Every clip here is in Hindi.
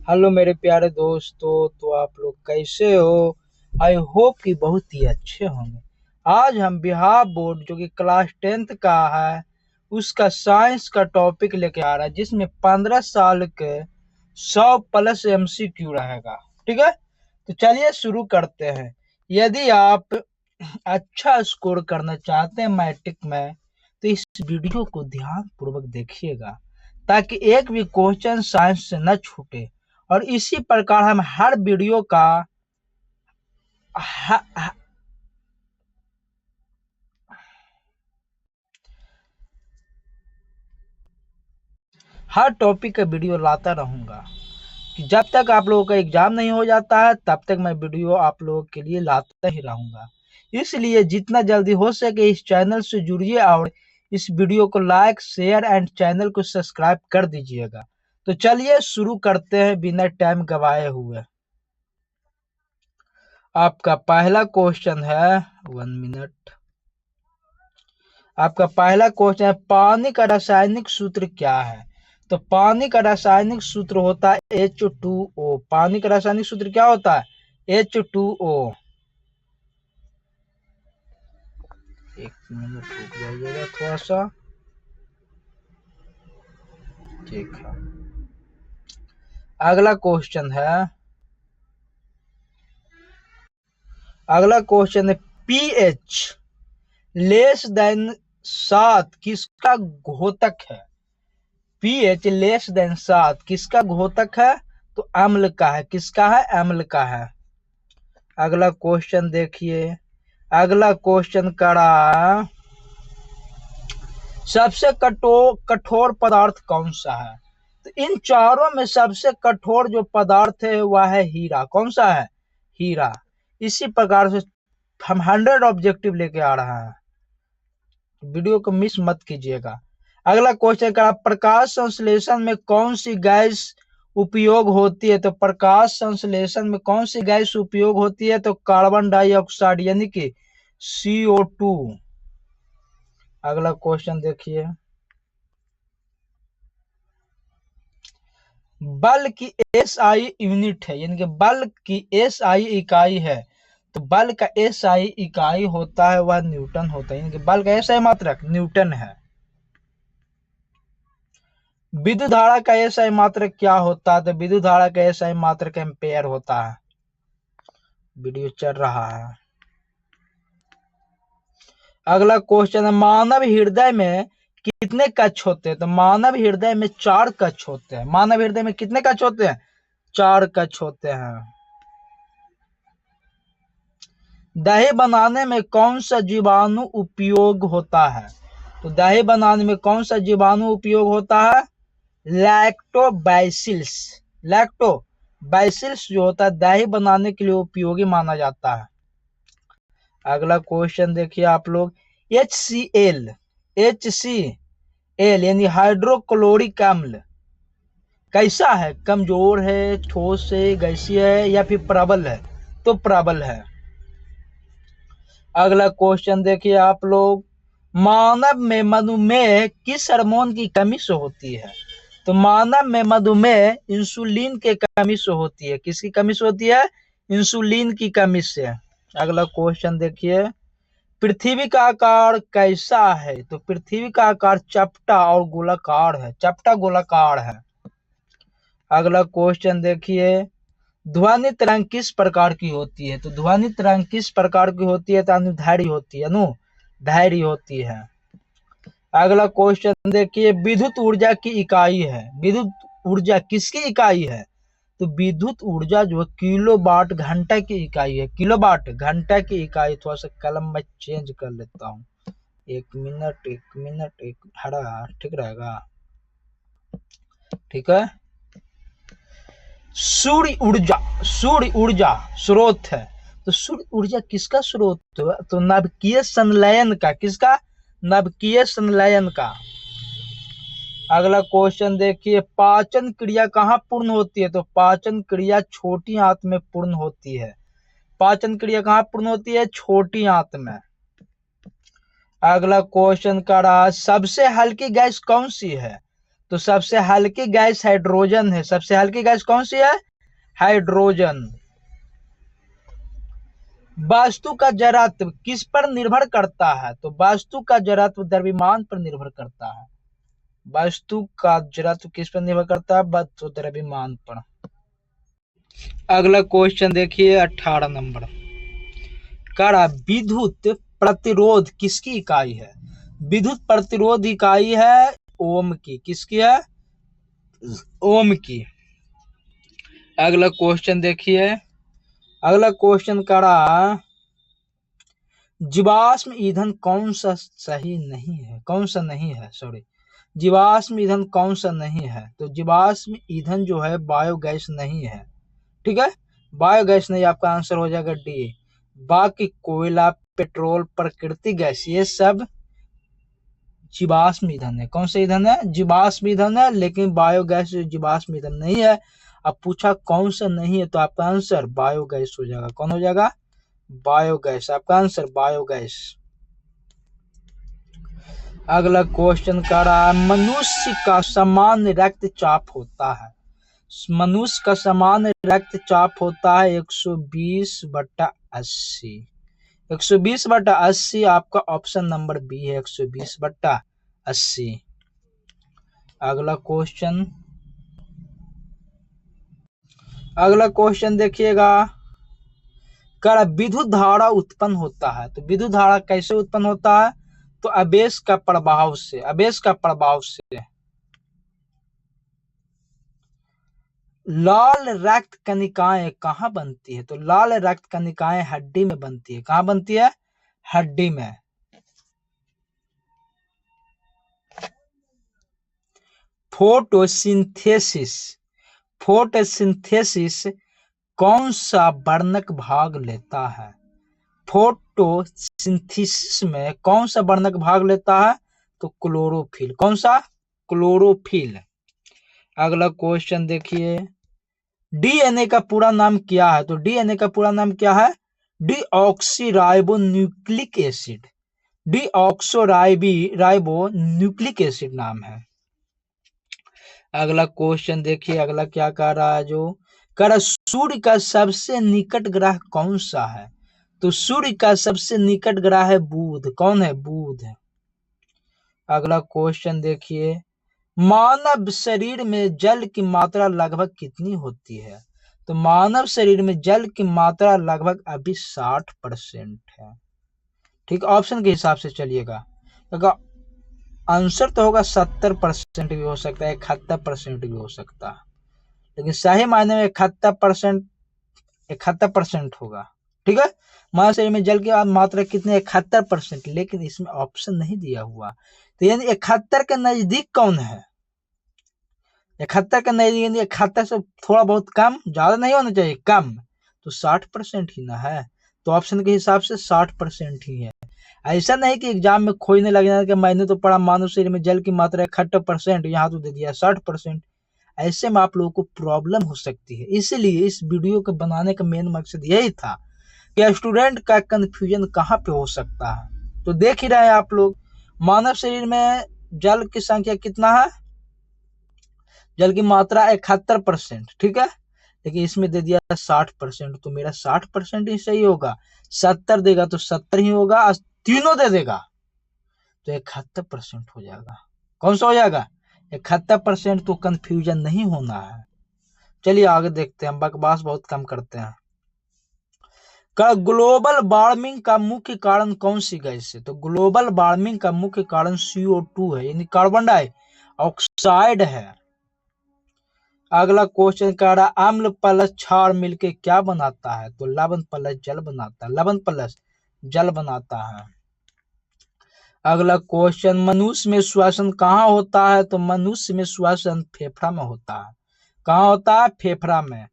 हेलो मेरे प्यारे दोस्तों, तो आप लोग कैसे हो? आई होप कि बहुत ही अच्छे होंगे। आज हम बिहार बोर्ड जो कि क्लास 10th का है उसका साइंस का टॉपिक लेके आ रहा है, जिसमें 15 साल के 100 प्लस MCQ रहेगा। ठीक है, तो चलिए शुरू करते हैं। यदि आप अच्छा स्कोर करना चाहते हैं मैट्रिक में, तो इस वीडियो को ध्यान पूर्वक देखिएगा ताकि एक भी क्वेश्चन साइंस से न छूटे। और इसी प्रकार हम हर वीडियो का ह, ह, हर टॉपिक का वीडियो लाता रहूंगा कि जब तक आप लोगों का एग्जाम नहीं हो जाता है तब तक मैं वीडियो आप लोगों के लिए लाता ही रहूंगा। इसलिए जितना जल्दी हो सके इस चैनल से जुड़िए और इस वीडियो को लाइक शेयर एंड चैनल को सब्सक्राइब कर दीजिएगा। तो चलिए शुरू करते हैं बिना टाइम गवाए हुए। आपका पहला क्वेश्चन है 1 मिनट। आपका पहला क्वेश्चन है, पानी का रासायनिक सूत्र क्या है? तो पानी का रासायनिक सूत्र होता है H2O। पानी का रासायनिक सूत्र क्या होता है? H2O। 1 मिनट रुक जाइएगा थोड़ा सा। ठीक है, अगला क्वेश्चन है पीएच लेस देन 7 किसका घोतक है? पीएच लेस देन 7 किसका घोतक है? तो अम्ल का है। किसका है? अम्ल का है। अगला क्वेश्चन देखिए। अगला क्वेश्चन करा, सबसे कठोर पदार्थ कौन सा है? तो इन चारों में सबसे कठोर जो पदार्थ है वह है हीरा। कौन सा है? हीरा। इसी प्रकार से हम 100 ऑब्जेक्टिव लेके आ रहा है, वीडियो को मिस मत कीजिएगा। अगला क्वेश्चन का, प्रकाश संश्लेषण में कौन सी गैस उपयोग होती है? तो प्रकाश संश्लेषण में कौन सी गैस उपयोग होती है? तो कार्बन डाइऑक्साइड यानी कि CO2। अगला क्वेश्चन देखिए। बल की SI यूनिट है, यानी कि बल की SI इकाई है। तो बल का SI इकाई होता है वह न्यूटन होता है, यानी कि बल का SI मात्रक न्यूटन है। विद्युत धारा का SI मात्रक क्या होता है? तो विद्युत धारा का SI मात्रक एम्पेयर होता है। वीडियो चल रहा है। अगला क्वेश्चन है, मानव हृदय में कितने कक्ष होते हैं? तो मानव हृदय में 4 कक्ष होते हैं। मानव हृदय में कितने कक्ष होते हैं? 4 कक्ष होते हैं। दही बनाने में कौन सा जीवाणु उपयोग होता है? तो दही बनाने में कौन सा जीवाणु उपयोग होता है? लैक्टोबैसिलस। लैक्टोबैसिलस जो होता है दही बनाने के लिए उपयोगी माना जाता है। अगला क्वेश्चन देखिए आप लोग। HCl यानी हाइड्रोक्लोरिक अम्ल कैसा है? कमजोर है, ठोस है, गैसीय है या फिर प्रबल है? तो प्रबल है। अगला क्वेश्चन देखिए आप लोग, मानव में मधुमेह किस हार्मोन की कमी से होती है? तो मानव में मधुमेह इंसुलिन के कमी से होती है। किसकी कमी से होती है? इंसुलिन की कमी से। अगला क्वेश्चन देखिए, पृथ्वी का आकार कैसा है? तो पृथ्वी का आकार चपटा और गोलाकार है। चपटा गोलाकार है। अगला क्वेश्चन देखिए, ध्वनि तरंग किस प्रकार की होती है? तो ध्वनि तरंग किस प्रकार की होती है? तो अनुदैर्घ्य होती है। अनुदैर्घ्य होती है। अगला क्वेश्चन देखिए, विद्युत ऊर्जा की इकाई है। विद्युत ऊर्जा किसकी इकाई है? तो विद्युत ऊर्जा जो है किलोवाट घंटा की इकाई है। किलोवाट घंटा की इकाई। थोड़ा सा कलम में चेंज कर लेता हूँ। 1 मिनट 1 मिनट एक हरा ठीक रहेगा। ठीक है, सूर्य ऊर्जा स्रोत है। तो सूर्य ऊर्जा किसका स्रोत है? तो नाभिकीय संलयन का। किसका? नाभिकीय संलयन का। अगला क्वेश्चन देखिए, पाचन क्रिया कहाँ पूर्ण होती है? तो पाचन क्रिया छोटी आंत में पूर्ण होती है। पाचन क्रिया कहाँ पूर्ण होती है? छोटी आंत में। अगला क्वेश्चन का रहा, सबसे हल्की गैस कौन सी है? तो सबसे हल्की गैस हाइड्रोजन है। सबसे हल्की गैस कौन सी है? हाइड्रोजन। वास्तु का जड़त्व किस पर निर्भर करता है? तो वास्तु का जड़त्व द्रव्यमान पर निर्भर करता है। वास्तु का जड़त्व किस पर निर्भर करता है? वस्तु द्रव्यमान पर। अगला क्वेश्चन देखिए 18 नंबर का, विद्युत प्रतिरोध किसकी इकाई है? विद्युत प्रतिरोध इकाई है ओम की। किसकी है? ओम की। अगला क्वेश्चन देखिए, अगला क्वेश्चन करा, जीवाश्म ईंधन कौन सा सही नहीं है? कौन सा नहीं है? सॉरी, जीवाश्म ईंधन कौन सा नहीं है? तो जीवाश्म ईंधन जो है बायोगैस नहीं है। ठीक है, बायोगैस नहीं, आपका आंसर हो जाएगा डी। बाकी कोयला, पेट्रोल, प्राकृतिक गैस, ये सब जीवाश्म ईंधन है। कौन सा ईंधन है? जीवाश्म ईंधन है, लेकिन बायोगैस जीवाश्म ईंधन नहीं है। अब पूछा कौन सा नहीं है, तो आपका आंसर बायोगैस हो जाएगा। कौन हो जाएगा? बायोगैस। आपका आंसर बायोगैस। अगला क्वेश्चन कर रहा है, मनुष्य का सामान्य रक्तचाप होता है। मनुष्य का सामान्य रक्तचाप होता है 120/80। 120/80 आपका ऑप्शन नंबर बी है, 120/80। अगला क्वेश्चन, अगला क्वेश्चन देखिएगा, कर विद्युत धारा उत्पन्न होता है। तो विद्युत धारा कैसे उत्पन्न होता है? तो आवेश का प्रभाव से। आवेश का प्रभाव से। लाल रक्त कणिकाएं कहाँ बनती है? तो लाल रक्त कणिकाएं हड्डी में बनती है। कहाँ बनती है? हड्डी में। फोटोसिंथेसिस, फोटोसिंथेसिस कौन सा वर्णक भाग लेता है? फोटोसिंथेसिस में कौन सा वर्णक भाग लेता है? तो क्लोरोफिल। कौन सा? क्लोरोफिल। अगला क्वेश्चन देखिए, डीएनए का पूरा नाम क्या है? तो डीएनए का पूरा नाम क्या है? Deoxyribo nucleic acid. Deoxyribo nucleic acid नाम है। अगला क्वेश्चन देखिए, अगला क्या कह रहा है, जो कह रहा सूर्य का सबसे निकट ग्रह कौन सा है? तो सूर्य का सबसे निकट ग्रह है बुध। कौन है? बुध। अगला क्वेश्चन देखिए, मानव शरीर में जल की मात्रा लगभग कितनी होती है? तो मानव शरीर में जल की मात्रा लगभग अभी 60% है। ठीक, ऑप्शन के हिसाब से चलिएगा। आंसर तो होगा 70% भी हो सकता है, 71% भी हो सकता है, लेकिन सही मायने में 71% होगा। ठीक है, मानव शरीर में जल की मात्रा कितनी? 71%, लेकिन इसमें ऑप्शन नहीं दिया हुआ। तो यानी 71 के नजदीक कौन है? 71 के नजदीक, यानी 71 से थोड़ा बहुत कम, ज्यादा नहीं होना चाहिए, कम। तो 60% ही ना है। तो ऑप्शन के हिसाब से 60% ही है। ऐसा नहीं कि एग्जाम में खोजने लग जाना कि मैंने तो पढ़ा मानव शरीर में जल की मात्रा 71%, यहाँ तो दे दिया 60%। ऐसे में आप लोगों को प्रॉब्लम हो सकती है। इसलिए इस वीडियो को बनाने का मेन मकसद यही था कि स्टूडेंट का कंफ्यूजन कहाँ पे हो सकता है। तो देख ही रहे हैं आप लोग, मानव शरीर में जल की संख्या कितना है? जल की मात्रा 71%। ठीक है, लेकिन इसमें दे दिया 60%, तो मेरा 60% ही सही होगा। 70 देगा तो 70 ही होगा, तीनों दे देगा तो 71% हो जाएगा। कौन सा हो जाएगा? 71%। तो कंफ्यूजन नहीं होना है। चलिए आगे देखते हैं, बकवास बहुत कम करते हैं। ग्लोबल वार्मिंग का मुख्य कारण कौन सी गैस है? तो ग्लोबल वार्मिंग का मुख्य कारण CO2 है, यानी कार्बन डाइऑक्साइड है। अगला क्वेश्चन कह रहा, अम्ल प्लस क्षार मिलके क्या बनाता है? तो लवण प्लस जल बनाता है। लवण प्लस जल बनाता है। अगला क्वेश्चन, मनुष्य में श्वसन कहाँ होता है? तो मनुष्य में श्वसन फेफड़ा में होता है। कहाँ होता है? फेफड़ा में।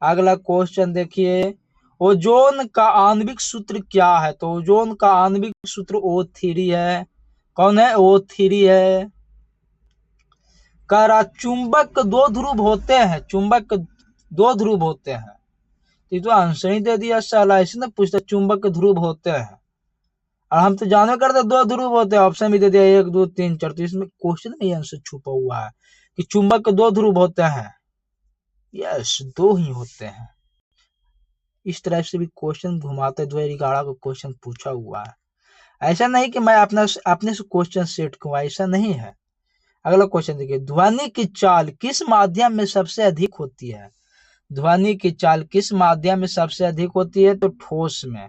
अगला क्वेश्चन देखिए, ओजोन का आणविक सूत्र क्या है? तो ओजोन का आणविक सूत्र O3 है। कौन है? O3 है। कह रहा चुंबक दो ध्रुव होते हैं। चुंबक दो ध्रुव होते हैं। तो आंसर ही दे दिया साला, ऐसे ना पूछता चुंबक ध्रुव होते हैं। और हम तो जानवे करते दो ध्रुव होते हैं, ऑप्शन भी दे दिया 1 2 3 4, तो इसमें क्वेश्चन में आंसर छुपा हुआ है कि चुंबक के 2 ध्रुव होते हैं। यस, 2 ही होते हैं। इस तरह से भी क्वेश्चन घुमाते द्वैरिकाड़ा को क्वेश्चन पूछा हुआ है। ऐसा नहीं कि मैं अपने से क्वेश्चन सेट करूं, ऐसा नहीं है। अगला क्वेश्चन देखिए, ध्वनि की चाल किस माध्यम में सबसे अधिक होती है? ध्वनि की चाल किस माध्यम में सबसे अधिक होती है? तो ठोस में।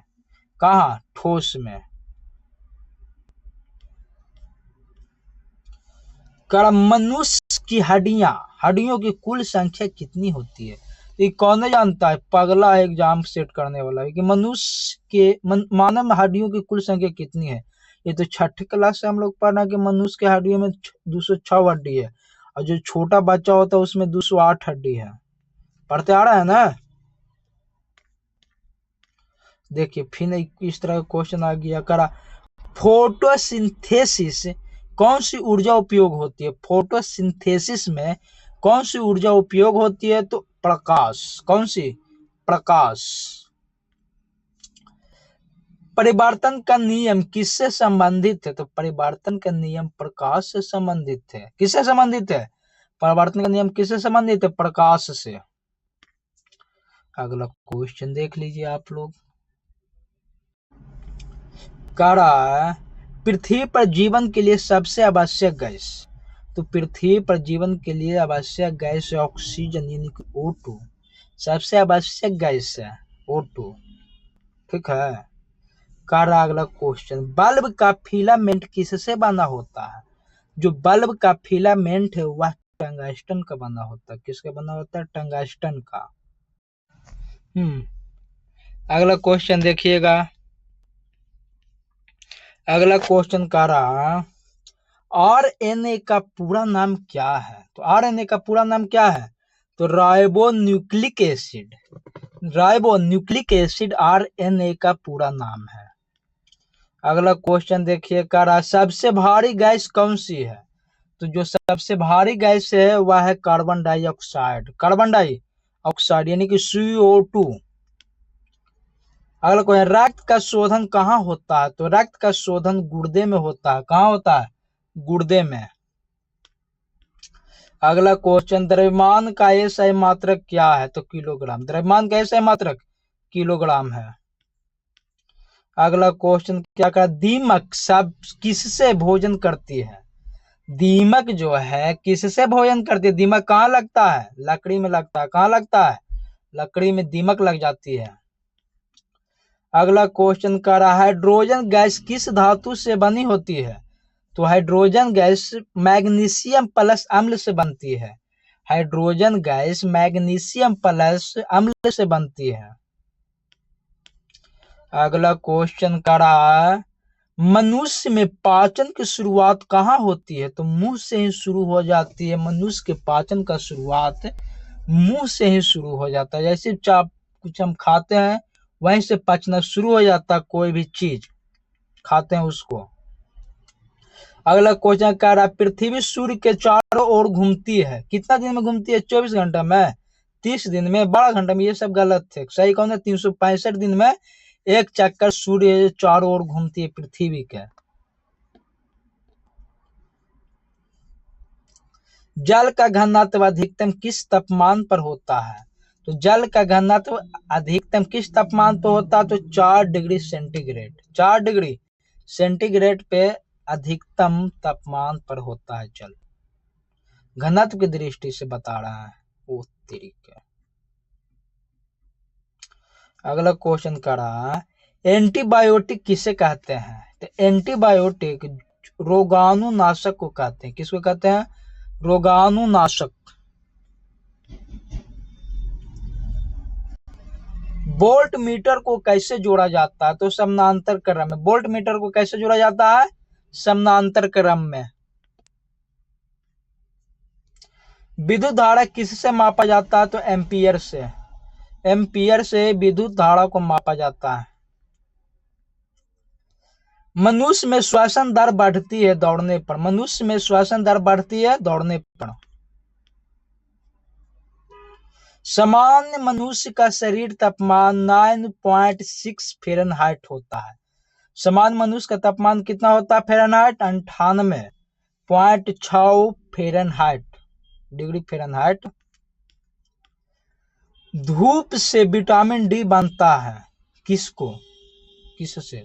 कहा? ठोस में। मनुष्य की हड्डियों की कुल संख्या कितनी होती है? ये कौन जानता है? पगला एग्जाम सेट करने वाला है कि मनुष्य के मानव हड्डियों की कुल संख्या कितनी है। ये तो 6ठी क्लास से हम लोग पढ़ना कि मनुष्य के हड्डियों में 206 हड्डी है, और जो छोटा बच्चा होता है उसमें 208 हड्डी है। पढ़ते आ रहा है ना? देखिए फिर इस तरह का क्वेश्चन आ गया, करा फोटोसिंथेसिस कौन सी ऊर्जा उपयोग होती है? फोटोसिंथेसिस में कौन सी ऊर्जा उपयोग होती है? तो प्रकाश। कौन सी? प्रकाश। परिवर्तन का नियम किससे संबंधित है? तो परिवर्तन का नियम प्रकाश से संबंधित है। किससे संबंधित है? परिवर्तन का नियम किससे संबंधित है? प्रकाश से। अगला क्वेश्चन देख लीजिए आप लोग, कह रहा है पृथ्वी पर जीवन के लिए सबसे आवश्यक गैस। तो पृथ्वी पर जीवन के लिए आवश्यक गैस है ऑक्सीजन, यानी कि O2 सबसे आवश्यक गैस है, O2। ठीक है। कह रहा अगला क्वेश्चन, बल्ब का फिलामेंट किससे बना होता है? जो बल्ब का फिलामेंट है वह टंगस्टन का बना होता है। किसका बना होता है? टंगस्टन का। अगला क्वेश्चन देखिएगा, अगला क्वेश्चन कह रहा RNA का पूरा नाम क्या है? तो RNA का पूरा नाम क्या है? तो ribo nucleic acid. Ribo nucleic acid RNA का पूरा नाम है। अगला क्वेश्चन देखिए, कह रहा सबसे भारी गैस कौन सी है? तो जो सबसे भारी गैस है वह है कार्बन डाइऑक्साइड। कार्बन डाइऑक्साइड यानी कि CO2। अगला क्वेश्चन, रक्त का शोधन कहाँ होता है? तो रक्त का शोधन गुर्दे में होता है। कहाँ होता है? गुर्दे में। अगला क्वेश्चन, द्रव्यमान का SI मात्रक क्या है? तो किलोग्राम। द्रव्यमान का SI मात्रक किलोग्राम है। अगला क्वेश्चन क्या कहा, दीमक सब किससे भोजन करती है? दीमक जो है किससे भोजन करती है? दीमक कहाँ लगता है? लकड़ी में लगता है। कहाँ लगता है? लकड़ी में दीमक लग जाती है। अगला क्वेश्चन कह रहा है हाइड्रोजन गैस किस धातु से बनी होती है? तो हाइड्रोजन गैस मैग्नीशियम प्लस अम्ल से बनती है। हाइड्रोजन गैस मैग्नीशियम प्लस अम्ल से बनती है। अगला क्वेश्चन कर रहा है मनुष्य में पाचन की शुरुआत कहाँ होती है? तो मुंह से ही शुरू हो जाती है। मनुष्य के पाचन का शुरुआत मुंह से ही शुरू हो जाता है। जैसे कुछ हम खाते हैं वहीं से पचना शुरू हो जाता है, कोई भी चीज खाते हैं उसको। अगला क्वेश्चन कह रहा है पृथ्वी सूर्य के चारों ओर घूमती है, कितना दिन में घूमती है? 24 घंटा में, 30 दिन में, 12 घंटे में। ये सब गलत थे। सही कौन है? 365 दिन में एक चक्कर सूर्य चारों ओर घूमती है पृथ्वी के। जल का घनत्व अधिकतम किस तापमान पर होता है? तो जल का घनत्व अधिकतम किस तापमान पर होता है? तो 4 डिग्री सेंटीग्रेड। 4 डिग्री सेंटीग्रेड पे अधिकतम तापमान पर होता है जल। घनत्व की दृष्टि से बता रहा है वो तरीका। अगला क्वेश्चन कर रहा है एंटीबायोटिक किसे कहते हैं? तो एंटीबायोटिक रोगाणुनाशक को कहते हैं। किसको कहते हैं? रोगाणुनाशक। वोल्ट मीटर को कैसे जोड़ा जाता है? तो समानांतर क्रम में। वोल्ट मीटर को कैसे जोड़ा जाता है? समानांतर क्रम में। विद्युत धारा किससे मापा जाता है? तो एम्पियर से। एम्पियर से विद्युत धारा को मापा जाता है। मनुष्य में श्वसन दर बढ़ती है दौड़ने पर। मनुष्य में श्वसन दर बढ़ती है दौड़ने पर। सामान्य मनुष्य का शरीर तापमान 9.6 फ़ारेनहाइट होता है। सामान्य मनुष्य का तापमान कितना होता है फ़ारेनहाइट? 98.6 Fahrenheit, degree Fahrenheit. धूप से विटामिन डी बनता है, किसको, किससे?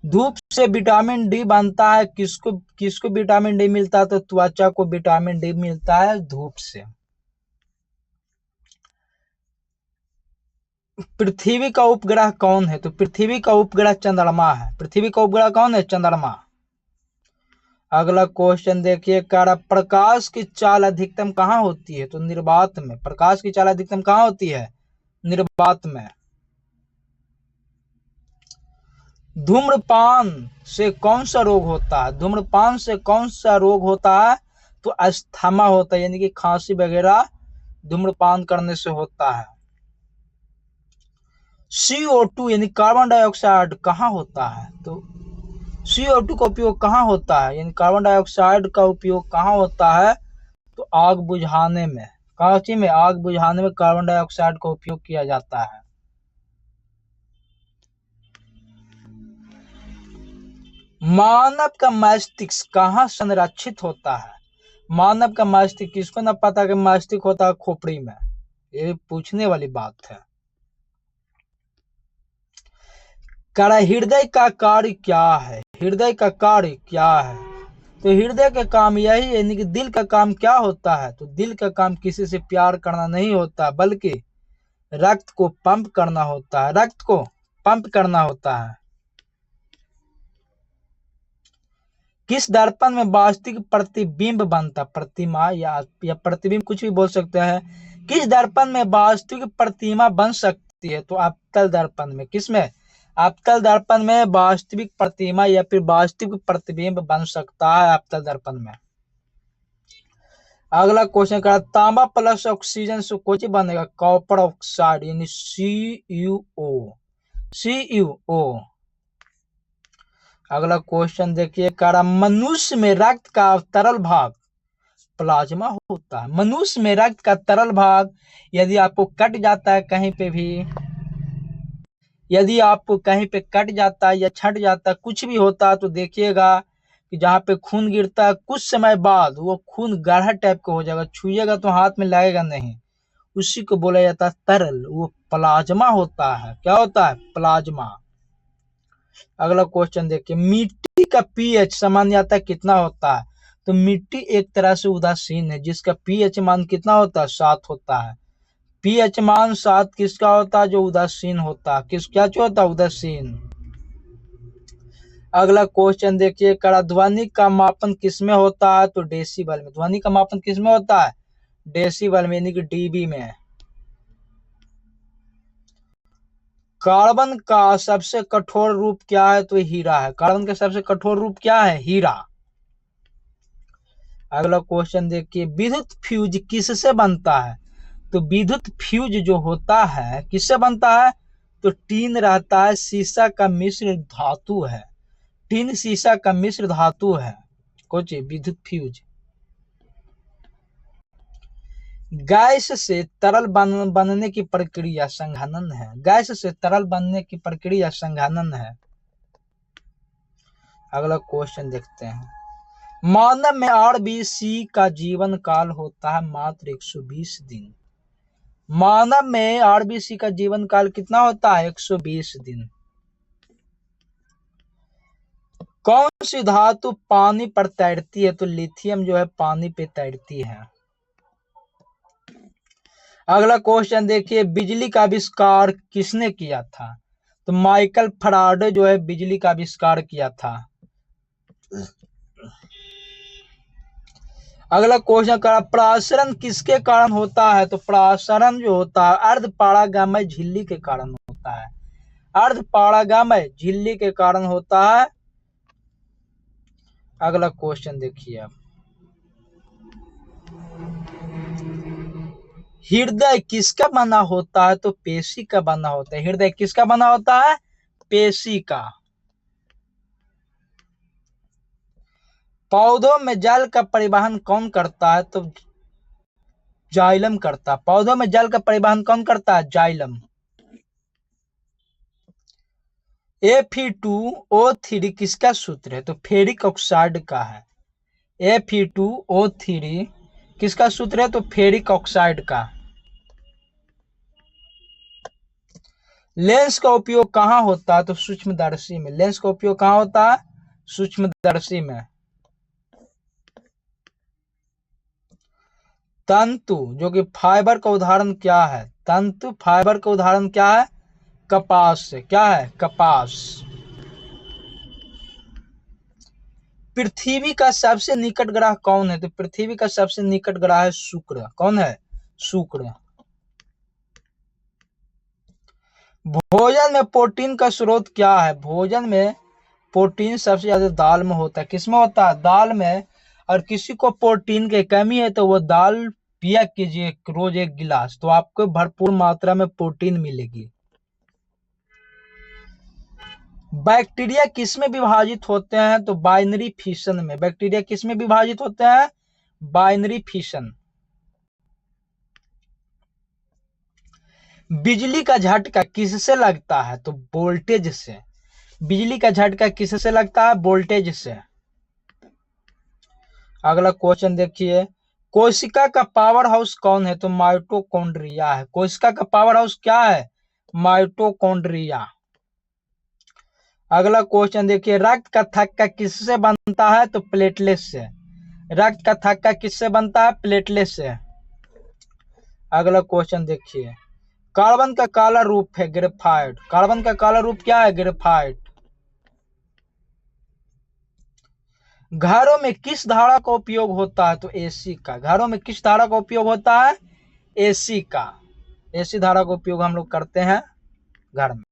धूप से विटामिन डी बनता है, किसको किसको विटामिन डी मिलता है? तो त्वचा को विटामिन डी मिलता है धूप से। पृथ्वी का उपग्रह कौन है? तो पृथ्वी का उपग्रह चंद्रमा है। पृथ्वी का उपग्रह कौन है? चंद्रमा। अगला क्वेश्चन देखिए, प्रकाश की चाल अधिकतम कहाँ होती है? तो निर्वात में। प्रकाश की चाल अधिकतम कहाँ होती है? निर्वात में। धूम्रपान से कौन सा रोग होता है? धूम्रपान से कौन सा रोग होता है? तो अस्थमा होता है, यानी कि खांसी वगैरह धूम्रपान करने से होता है। CO2 यानी कार्बन डाइऑक्साइड कहाँ होता है? तो CO2 का उपयोग कहाँ होता है? यानी कार्बन डाइऑक्साइड का उपयोग कहाँ होता है? तो आग बुझाने में। कौन सी में? आग बुझाने में कार्बन डाइऑक्साइड का उपयोग किया जाता है। मानव का मस्तिष्क कहाँ संरक्षित होता है? मानव का मस्तिष्क, किसको न पता कि मस्तिष्क होता है खोपड़ी में? ये पूछने वाली बात है। हृदय का कार्य क्या है? हृदय का कार्य क्या है? तो हृदय का काम यही है, यानी कि दिल का काम क्या होता है? तो दिल का काम किसी से प्यार करना नहीं होता, बल्कि रक्त को पंप करना होता है। रक्त को पंप करना होता है। किस दर्पण में वास्तविक प्रतिबिंब बनता? प्रतिमा या प्रतिबिंब, कुछ भी बोल सकते हैं। किस दर्पण में वास्तविक प्रतिमा बन सकती है? तो अवतल दर्पण में। किसमें? अवतल दर्पण में वास्तविक प्रतिमा या फिर वास्तविक प्रतिबिंब बन सकता है अवतल दर्पण में। अगला क्वेश्चन का, तांबा प्लस ऑक्सीजन से कुछ बनेगा? कॉपर ऑक्साइड, यानी CuO। अगला क्वेश्चन देखिए, मनुष्य में रक्त का तरल भाग प्लाज्मा होता है। मनुष्य में रक्त का तरल भाग यदि आपको कट जाता है कहीं पे भी, यदि आपको कहीं पे कट जाता है या छट जाता है, कुछ भी होता है, तो देखिएगा कि जहाँ पे खून गिरता है कुछ समय बाद वो खून गाढ़ा टाइप का हो जाएगा, छुइएगा तो हाथ में लगेगा नहीं। उसी को बोला जाता है तरल, वो प्लाज्मा होता है। क्या होता है? प्लाज्मा। अगला क्वेश्चन देखिए, मिट्टी का पीएच सामान्यतः कितना होता है? तो मिट्टी एक तरह से उदासीन है, जिसका पीएच मान कितना होता है? 7 होता है। पीएच मान 7 किसका होता है? जो उदासीन होता है। किस क्या जो होता है? उदासीन। अगला क्वेश्चन देखिए, ध्वनि का मापन किसमें होता है? तो डेसिबल में। ध्वनि का मापन किसमें होता है? डेसिबल में, यानी कि डीबी में। कार्बन का सबसे कठोर रूप क्या है? तो हीरा है। कार्बन का सबसे कठोर रूप क्या है? हीरा। अगला क्वेश्चन देखिए, विद्युत फ्यूज किससे बनता है? तो विद्युत फ्यूज जो होता है किससे बनता है? तो टीन रहता है, सीसा का मिश्र धातु है। टीन सीसा का मिश्र धातु है। कुछ विद्युत फ्यूज। गैस से तरल बनने की प्रक्रिया संघनन है। गैस से तरल बनने की प्रक्रिया संघनन है। अगला क्वेश्चन देखते हैं, मानव में आरबीसी का जीवन काल होता है मात्र 120 दिन। मानव में आरबीसी का जीवन काल कितना होता है? 120 दिन। कौन सी धातु पानी पर तैरती है? तो लिथियम जो है पानी पे तैरती है। अगला क्वेश्चन देखिए, बिजली का आविष्कार किसने किया था? तो माइकल फैराडे जो है बिजली का आविष्कार किया था। अगला क्वेश्चन का, प्रसारण किसके कारण होता है? तो प्रसारण जो होता है अर्धपारागमय झिल्ली के कारण होता है। अर्धपारागमय झिल्ली के कारण होता है। अगला क्वेश्चन देखिए आप, हृदय किसका बना होता है? तो पेशी का बना होता है। हृदय किसका बना होता है? पेशी का। पौधों में जल का परिवहन कौन करता है? तो जाइलम करता है। पौधों में जल का परिवहन कौन करता है? जाइलम। Fe2O3 किसका सूत्र है? तो फेरिक ऑक्साइड का है। Fe2O3 किसका सूत्र है? तो फेरिक ऑक्साइड का। लेंस का उपयोग कहाँ होता है? तो सूक्ष्मदर्शी में। लेंस का उपयोग कहाँ होता है? सूक्ष्मदर्शी में। तंतु जो कि फाइबर का उदाहरण क्या है? तंतु फाइबर का उदाहरण क्या है? कपास से। क्या है? कपास। पृथ्वी का सबसे निकट ग्रह कौन है? तो पृथ्वी का सबसे निकट ग्रह है शुक्र। कौन है? शुक्र। भोजन में प्रोटीन का स्रोत क्या है? भोजन में प्रोटीन सबसे ज्यादा दाल में होता है। किसमें होता है? दाल में। और किसी को प्रोटीन की कमी है तो वो दाल पिया कीजिए रोज 1 गिलास, तो आपको भरपूर मात्रा में प्रोटीन मिलेगी। बैक्टीरिया किसमें विभाजित होते हैं? तो बाइनरी फिशन में। बैक्टीरिया किसमें विभाजित होते हैं? Binary fission. बिजली का झटका किससे लगता है? तो वोल्टेज से। बिजली का झटका किससे लगता है? वोल्टेज से। अगला क्वेश्चन देखिए, कोशिका का पावर हाउस कौन है? तो माइटोकॉन्ड्रिया है। कोशिका का पावर हाउस क्या है? माइटोकॉन्ड्रिया। अगला क्वेश्चन देखिए, रक्त का थक्का किससे बनता है? तो प्लेटलेट से। रक्त का थक्का किससे बनता है? प्लेटलेट से। अगला क्वेश्चन देखिए, कार्बन का काला रूप है ग्रेफाइट। कार्बन का काला रूप क्या है? ग्रेफाइट। घरों में किस धारा का उपयोग होता है? तो एसी का। घरों में किस धारा का उपयोग होता है? एसी का। एसी धारा का उपयोग हम लोग करते हैं घर में।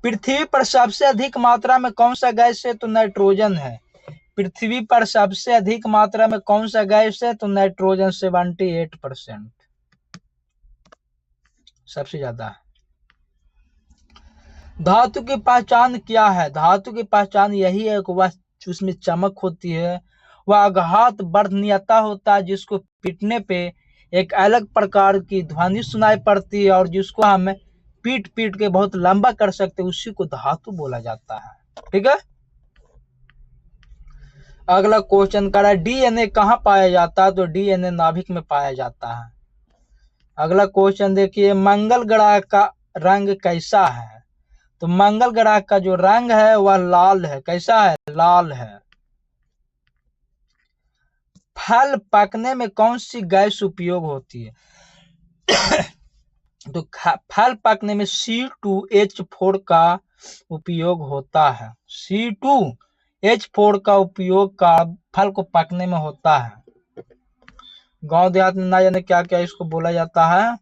पृथ्वी पर सबसे अधिक मात्रा में कौन सा गैस है? तो नाइट्रोजन है। पृथ्वी पर सबसे अधिक मात्रा में कौन सा गैस है? तो नाइट्रोजन 78%। सबसे ज्यादा। धातु की पहचान क्या है? धातु की पहचान यही है कि वह उसमें चमक होती है, वह आघात वर्धनीयता होता है, जिसको पीटने पे एक अलग प्रकार की ध्वनि सुनाई पड़ती है, और जिसको हम पीट पीट के बहुत लंबा कर सकते हैं, उसी को धातु बोला जाता है। ठीक है। अगला क्वेश्चन कर रहा है, डीएनए कहाँ पाया जाता है? तो डीएनए नाभिक में पाया जाता है। अगला क्वेश्चन देखिए, मंगल ग्रह का रंग कैसा है? तो मंगल ग्रह का जो रंग है वह लाल है। कैसा है? लाल है। फल पकने में कौन सी गैस उपयोग होती है? तो फल पकने में C2H4 का उपयोग होता है। C2H4 का उपयोग का फल को पकने में होता है। गांव देहात में ना जाने क्या क्या इसको बोला जाता है।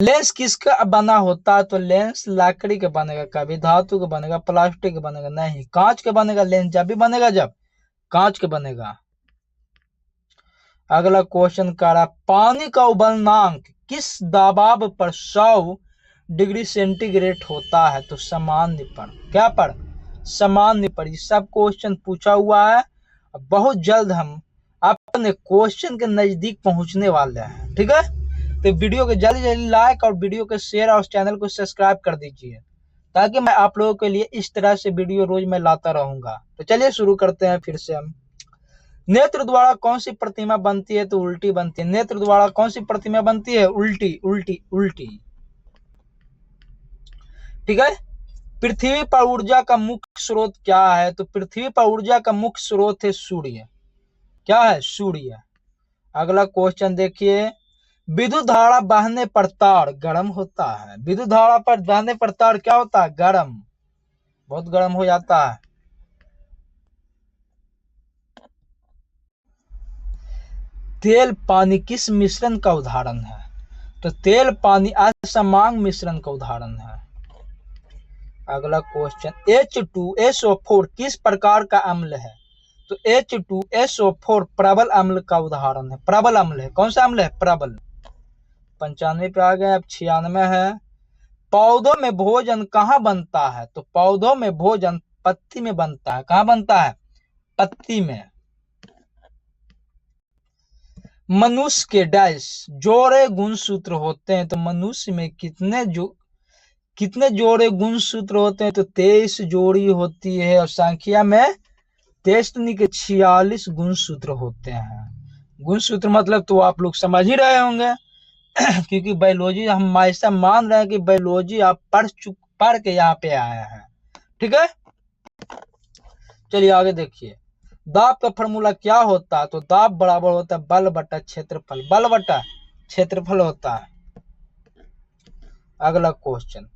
लेंस किसका बना होता है? तो लेंस लकड़ी के बनेगा, कभी धातु के बनेगा, प्लास्टिक के बनेगा, नहीं कांच के बनेगा। लेंस जब भी बनेगा जब कांच के बनेगा। अगला क्वेश्चन कर रहा, पानी का उबलनांक किस दबाव पर 100 डिग्री सेंटीग्रेड होता है? तो सामान्य पर। क्या पर? सामान्य पर। ये सब क्वेश्चन पूछा हुआ है। बहुत जल्द हम अपने क्वेश्चन के नजदीक पहुंचने वाले हैं। ठीक है, तो वीडियो को जल्दी जल्दी लाइक और वीडियो को शेयर और चैनल को सब्सक्राइब कर दीजिए, ताकि मैं आप लोगों के लिए इस तरह से वीडियो रोज मैं लाता रहूंगा। तो चलिए शुरू करते हैं फिर से हम। नेत्र द्वारा कौन सी प्रतिमा बनती है? तो उल्टी बनती है। नेत्र द्वारा कौन सी प्रतिमा बनती है? उल्टी उल्टी उल्टी। ठीक है। पृथ्वी पर ऊर्जा का मुख्य स्रोत क्या है? तो पृथ्वी पर ऊर्जा का मुख्य स्रोत है सूर्य। क्या है? सूर्य। अगला क्वेश्चन देखिए, विद्युत धारा बहने पर तार गर्म होता है। विद्युत धारा पर बहने पर तार क्या होता है? गर्म, बहुत गर्म हो जाता है। तेल पानी किस मिश्रण का उदाहरण है? तो तेल पानी असमांग मिश्रण का उदाहरण है। अगला क्वेश्चन, H2SO4 किस प्रकार का अम्ल है? तो H2SO4 प्रबल अम्ल का उदाहरण है। प्रबल अम्ल है। कौन सा अम्ल है? प्रबल। 95 पे आ गए, अब 96 है। पौधों में भोजन कहाँ बनता है? तो पौधों में भोजन पत्ती में बनता है। कहाँ बनता है? पत्ती में। मनुष्य के डैश जोड़े गुणसूत्र होते हैं। तो मनुष्य में कितने जो कितने जोड़े गुणसूत्र होते हैं? तो 23 जोड़ी होती है। और संख्या में 23 नहीं के 46 गुणसूत्र होते हैं। गुणसूत्र मतलब तो आप लोग समझ ही रहे होंगे क्योंकि बायोलॉजी हम ऐसा मान रहे हैं कि बायोलॉजी आप पढ़ के यहाँ पे आए हैं। ठीक है, चलिए आगे देखिए। दाब का फॉर्मूला क्या होता है? तो दाब बराबर होता है बल बटा क्षेत्रफल। बल बटा क्षेत्रफल होता है। अगला क्वेश्चन,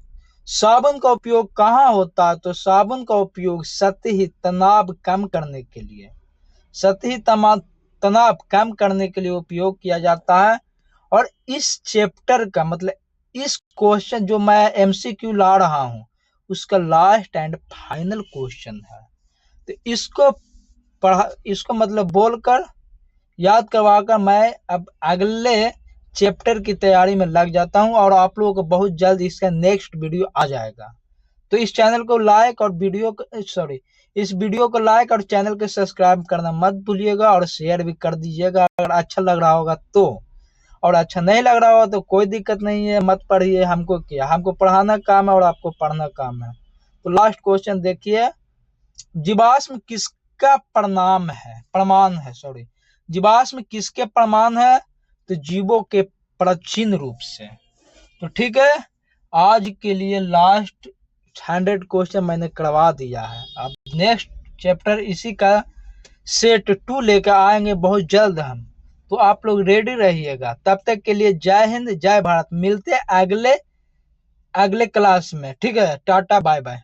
साबुन का उपयोग कहाँ होता है? तो साबुन का उपयोग सतही तनाव कम करने के लिए, सतही तनाव कम करने के लिए उपयोग किया जाता है। और इस चैप्टर का मतलब इस क्वेश्चन जो मैं एमसीक्यू ला रहा हूं उसका लास्ट एंड फाइनल क्वेश्चन है। तो इसको मतलब बोलकर याद करवाकर मैं अब अगले चैप्टर की तैयारी में लग जाता हूं और आप लोगों को बहुत जल्द इसका नेक्स्ट वीडियो आ जाएगा। तो इस चैनल को लाइक और इस वीडियो को लाइक और चैनल को सब्सक्राइब करना मत भूलिएगा और शेयर भी कर दीजिएगा अगर अच्छा लग रहा होगा तो। और अच्छा नहीं लग रहा होगा तो कोई दिक्कत नहीं है, मत पढ़िए। हमको क्या, हमको पढ़ाना काम है और आपको पढ़ना काम है। तो लास्ट क्वेश्चन देखिए, जीवाश्म किसका प्रमाण है जीवाश्म किसके प्रमाण है? तो जीवों के प्राचीन रूप से। तो ठीक है, आज के लिए लास्ट 100 क्वेश्चन मैंने करवा दिया है। अब नेक्स्ट चैप्टर इसी का सेट 2 लेकर आएंगे बहुत जल्द हम। तो आप लोग रेडी रहिएगा। तब तक के लिए जय हिंद, जय भारत। मिलते हैं अगले क्लास में। ठीक है, टाटा बाय बाय।